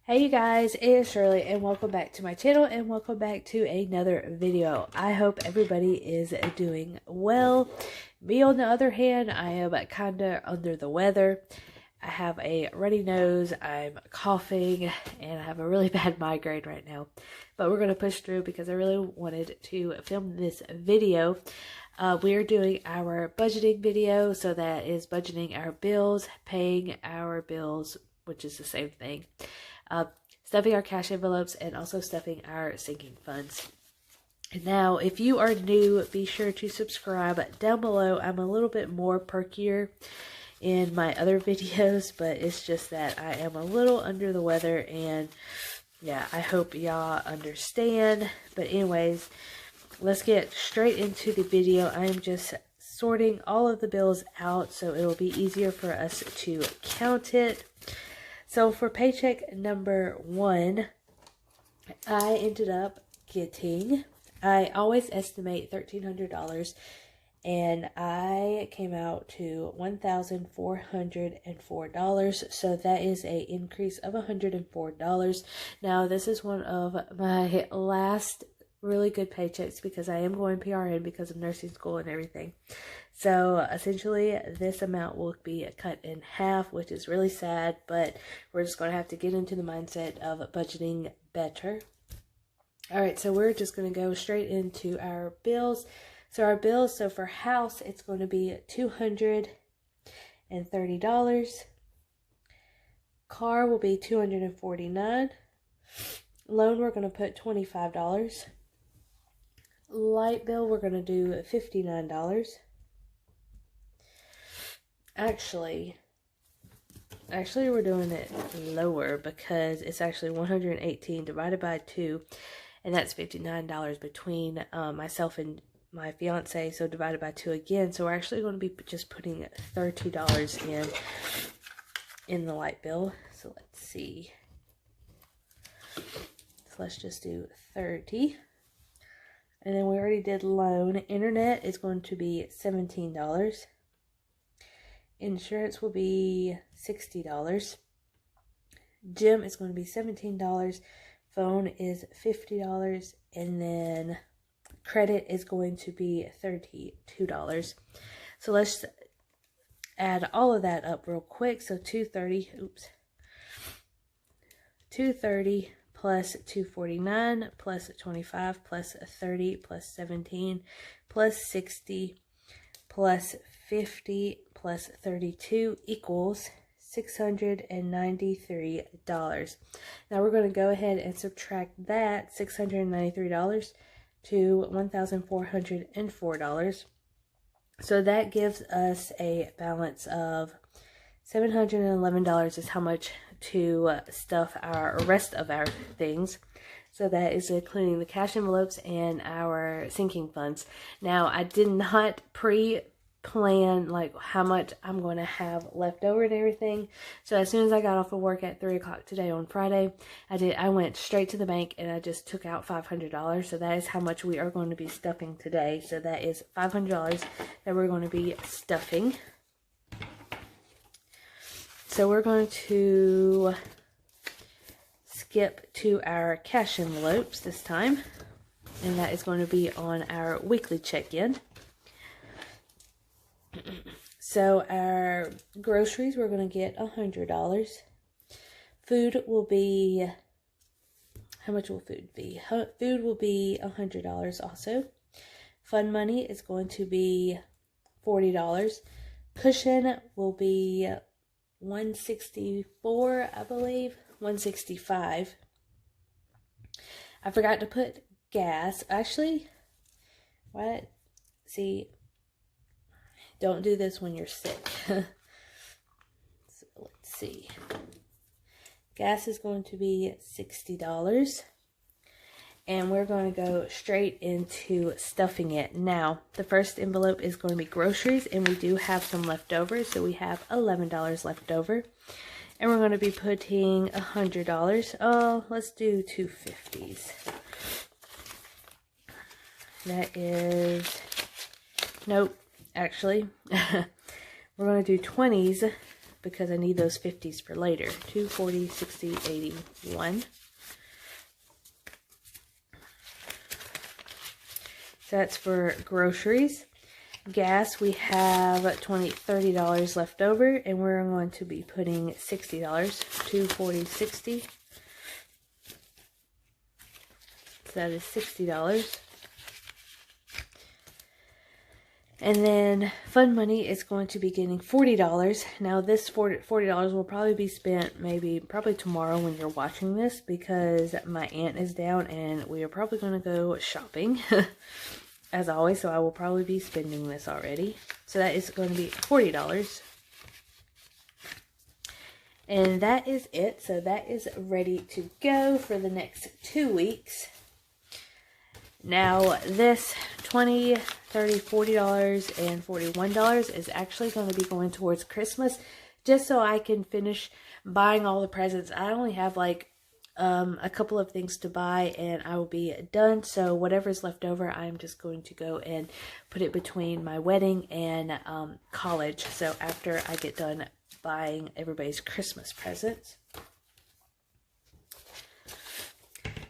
Hey you guys, it's Shirley and welcome back to my channel and welcome back to another video. I hope everybody is doing well. Me on the other hand, I am kinda under the weather. I have a runny nose, I'm coughing, and I have a really bad migraine right now. But we're going to push through because I really wanted to film this video. We are doing our budgeting video, so that is budgeting our bills, paying our bills, which is the same thing. Stuffing our cash envelopes and also stuffing our sinking funds. Now, if you are new, be sure to subscribe down below. I'm a little bit more perkier in my other videos, but it's just that I am a little under the weather, and yeah, I hope y'all understand. But anyways, let's get straight into the video. I am just sorting all of the bills out so it'll be easier for us to count it. So for paycheck number 1, I ended up getting, I always estimate $1,300, and I came out to $1,404. So that is an increase of $104. Now this is one of my last really good paychecks because I am going PRN because of nursing school and everything. So essentially this amount will be cut in half, which is really sad, but we're just going to have to get into the mindset of budgeting better. Alright, so we're just going to go straight into our bills. So our bills, so for house, it's going to be $230. Car will be $249. Loan, we're going to put $25. Light bill, we're going to do $59. Actually, we're doing it lower because it's actually 118 divided by 2, and that's $59 between myself and my fiance, so divided by 2 again. So we're actually going to be just putting $30 in the light bill. So let's see. So let's just do 30. And then we already did loan. Internet is going to be $17. Insurance will be $60. Gym is going to be $17. Phone is $50. And then credit is going to be $32. So let's add all of that up real quick. So 230 plus 249 plus 25 plus 30 plus 17 plus 60 plus 50 plus 32 equals $693. Now we're going to go ahead and subtract that $693 to $1,404. So that gives us a balance of $711 is how much to stuff our rest of our things. So that is including the cash envelopes and our sinking funds. Now, I did not pre-plan like how much I'm going to have left over and everything. So as soon as I got off of work at 3 o'clock today on Friday, I went straight to the bank and I just took out $500. So that is how much we are going to be stuffing today. So that is $500 that we're going to be stuffing. So we're going to skip to our cash envelopes this time, and that is going to be on our weekly check-in. So our groceries, we're going to get $100. Food will be, how much will food be? Food will be $100 also. Fun money is going to be $40. Cushion will be $164, I believe. $165. I forgot to put gas. Actually, what? See, don't do this when you're sick. So let's see. Gas is going to be $60. And we're going to go straight into stuffing it. Now, the first envelope is going to be groceries, and we do have some left over, so we have $11 left over. And we're going to be putting $100. Oh, let's do 250s. That is, nope, actually, we're going to do 20s because I need those 50s for later. 2, 40, 60, 80, 1. So that's for groceries. Gas, we have $30 left over, and we're going to be putting $60. 2, 40, 60. So that is $60. And then fun money is going to be getting $40. Now this $40 will probably be spent probably tomorrow when you're watching this, because my aunt is down and we are probably going to go shopping as always. So I will probably be spending this already. So that is going to be $40. And that is it. So that is ready to go for the next 2 weeks. Now this $20, $30, $40, and $41 is actually going to be going towards Christmas, just so I can finish buying all the presents. I only have like a couple of things to buy and I will be done. So whatever's left over, I'm just going to go and put it between my wedding and college. So after I get done buying everybody's Christmas presents.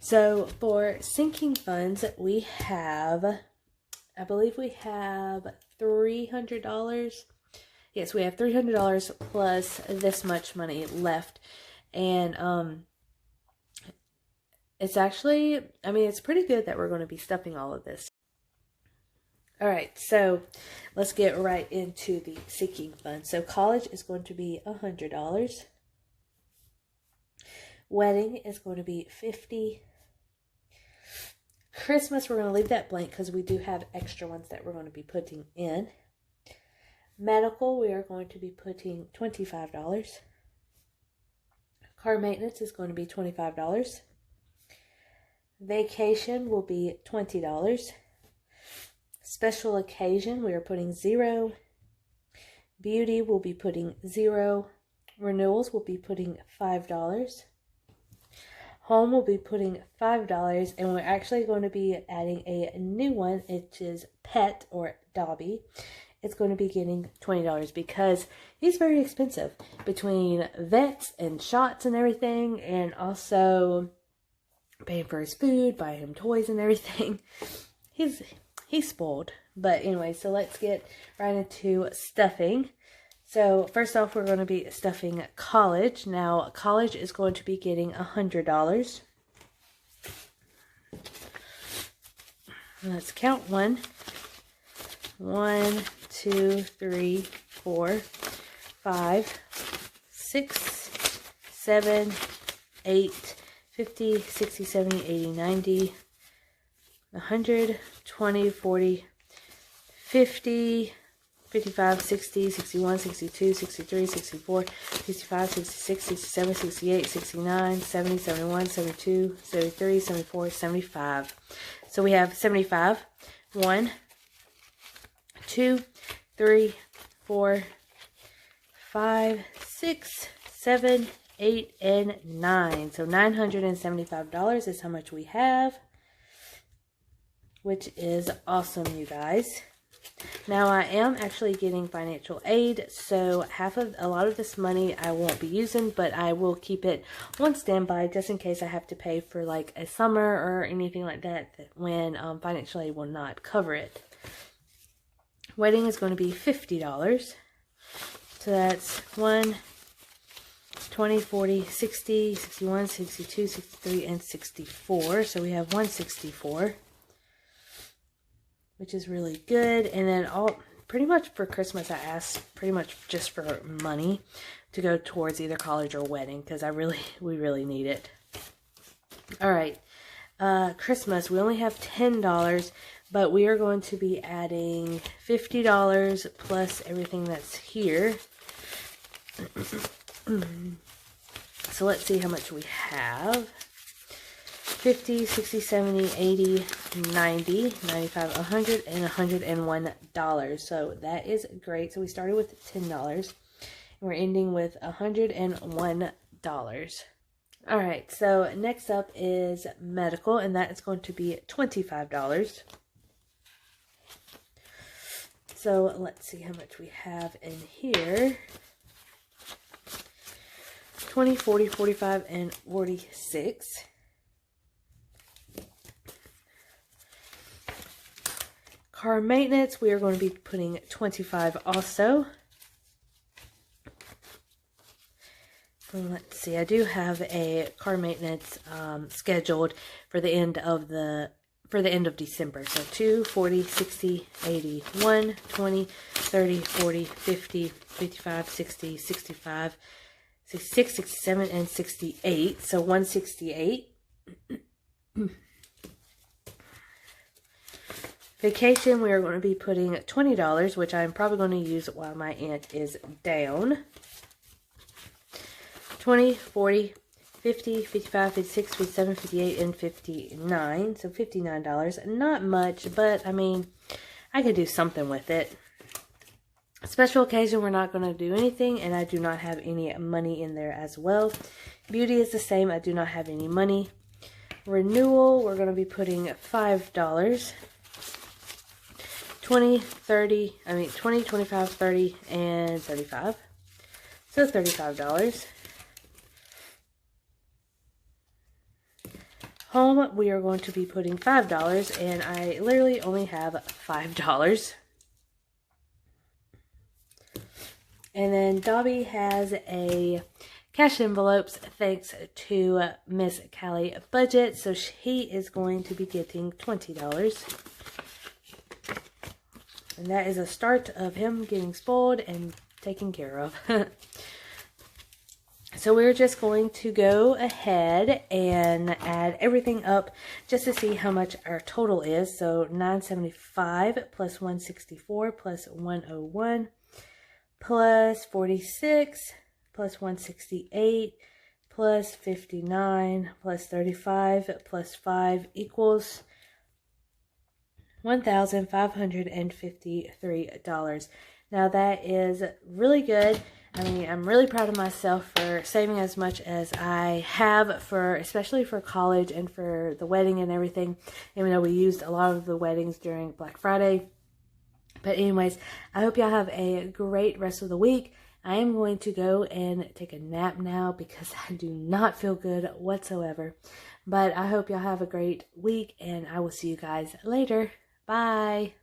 So for sinking funds, we have, I believe we have $300. Yes, we have $300 plus this much money left. And it's actually, I mean, it's pretty good that we're going to be stuffing all of this. Alright, so let's get right into the sinking fund. So college is going to be $100. Wedding is going to be $50. Christmas, we're going to leave that blank because we do have extra ones that we're going to be putting in. Medical, we are going to be putting $25. Car maintenance is going to be $25. Vacation will be $20. Special occasion, we are putting $0. Beauty will be putting $0. Renewals will be putting $5. Home will be putting $5, and we're actually going to be adding a new one, which is Pet or Dobby. It's going to be getting $20 because he's very expensive between vets and shots and everything, and also paying for his food, buying him toys and everything. He's spoiled. But anyway, so let's get right into stuffing. So first off, we're going to be stuffing college. Now, college is going to be getting $100. Let's count 1, 2, 3, 4, 5, 6, 7, 8, 50, 60, 70, 80, 90, 100, 20, 40, 50, 55, 60, 61, 62, 63, 64, 65, 66, 67, 68, 69, 70, 71, 72, 73, 74, 75. So we have 75. 1, 2, 3, 4, 5, 6, 7, 8, and 9. So $975 is how much we have, which is awesome, you guys. Now I am actually getting financial aid, so a lot of this money I won't be using, but I will keep it on standby just in case I have to pay for like a summer or anything like that when financial aid will not cover it. Wedding is going to be $50. So that's 1, 20, 40, 60, 61, 62, 63, and 64. So we have 164. Which is really good. And then pretty much for Christmas, I asked pretty much just for money to go towards either college or wedding, because we really need it. All right, Christmas, we only have $10, but we are going to be adding $50 plus everything that's here. So let's see how much we have. 50, 60, 70, 80, 90, 95, 100, and $101. So that is great. So we started with $10 and we're ending with $101. All right, so next up is medical, and that is going to be $25. So let's see how much we have in here. 20, 40, 45, and 46. Car maintenance, we are going to be putting 25 also. Let's see, I do have a car maintenance scheduled for the end of December. So 2, 40, 60, 80, 1, 20, 30, 40, 50, 55, 60, 65, 66, 67, and 68. So 168. Vacation, we are going to be putting $20, which I'm probably going to use while my aunt is down. 20, 40, 50, 55, 56, 57, 58, and 59. So $59. Not much, but I mean, I could do something with it. Special occasion, we're not going to do anything, and I do not have any money in there as well. Beauty is the same. I do not have any money. Renewal, we're going to be putting $5. 20, 25, 30, and 35. So $35. Home, we are going to be putting $5, and I literally only have $5. And then Dobby has a cash envelopes thanks to Miss Callie Budget, so he is going to be getting $20. And that is a start of him getting spoiled and taken care of. So we're just going to go ahead and add everything up just to see how much our total is. So 975 plus 164 plus 101 plus 46 plus 168 plus 59 plus 35 plus 5 equals $1,553. Now that is really good. I mean, I'm really proud of myself for saving as much as I have, especially for college and for the wedding and everything, even though we used a lot of the weddings during Black Friday. But anyways, I hope y'all have a great rest of the week. I am going to go and take a nap now because I do not feel good whatsoever. But I hope y'all have a great week, and I will see you guys later. Bye.